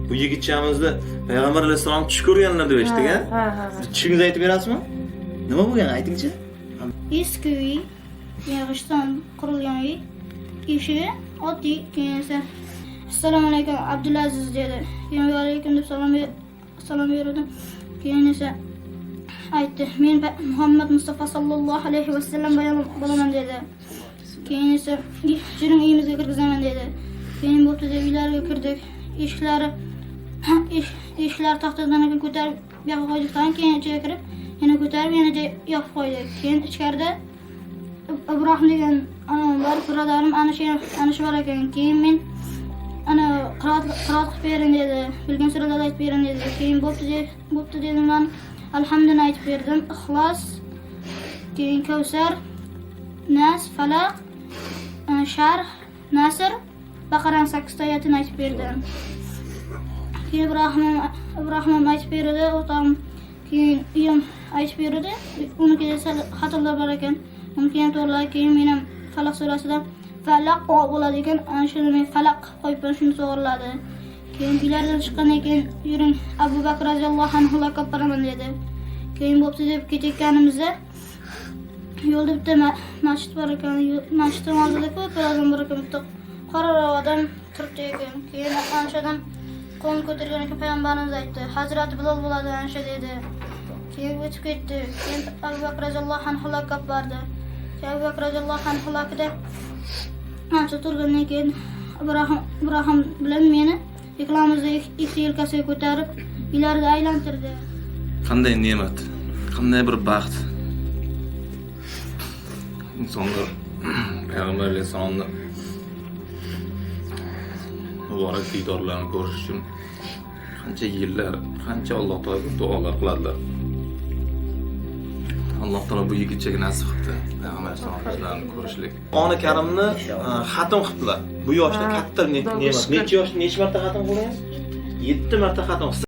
Bu yigitchamizni Payg'ambar alayhisalom tush ko'rganlar deb eshitdik, Ha. Tushingizni aytib berasizmi? Nima bo'lgan, aytingchi? Eski uy, yog'ochdan qurilgan uy. Eshigi oddiy, keyin esa assalomu alaykum Abdulaziz dedi. Keyin va alaykum deb salom berdim. Keyin esa aytdi, men Muhammad Mustafa sallallohu alayhi va sallam bo'laman dedi. Keyin esa jiring uyimizga kirgizaman dedi. Keyin bo'pti deb uylarga kirdik. Eshiklar taxtadan ko'tarib yoqib qo'ydikdan keyin ichiga kirib, yana ko'tarib yana yopib qo'ydik. Keyin ichkarida Ibrohim degan anam bor, birodarim ana shu bor ekan. Keyin men ana qiroat qilib bering dedi. Bilgan suralarni aytib bering dedi. Keyin bo'pti dedim men. Alhamdulillah aytib berdim. Ixlos, keyin Kavsar, Nas, Falaq, Sharh, Nasr, Baqara 8 oyatini aytib berdim. Keyin Ibrohim aytib berdi, o'tam keyin uyim aytib berdi. Uni kelsa xatolar bor ekan. Uni keyin to'g'rilab, keyin men ham Falaq surasidan Falaq bo'ladi ekan. Ana shuni men Falaq qo'yib shuni to'g'riladi. Keyin uylardan chiqqandan keyin yuring Abu Bakr roziyallohu anhu laqab beraman dedi. Keyin bo'pti deb ketayotganimizda yo'lda bitta masjid bor ekan. Masjidning oldida ko'p odam bor ekan. Bitta qora odam turibdi ekan. Keyin ana shu odam qo'l ko'targan ekan, payg'ambarimiz aytdi, Hazrat Bilol bo'ladi ana shu dedi. Keyin o'tib ketdi. Keyin Abu Bakr roziyallohu anhu laqab berdi. Abu Bakr roziyallohu anhu laqida ancha turgandan keyin Ibrohim bilan meni iqlomimizni ikki yelkasiga ko'tarib, uylarga aylantirdi. Qanday ne'mat, qanday bir baxt. Insonlar Payg'ambar alayhisalomni muborak diydorlarini ko'rish uchun qancha yillar, qancha Alloh taologa duolar qiladilar. Alloh taolo bu yigitchaga nasib qildi Payg'ambar alayhisalomni ko'rishlik. Qur'oni Karimni xatm qildilar. Bu yoshda katta ne'mat. Necha marta xatm qilgansiz? 7 marta xatm.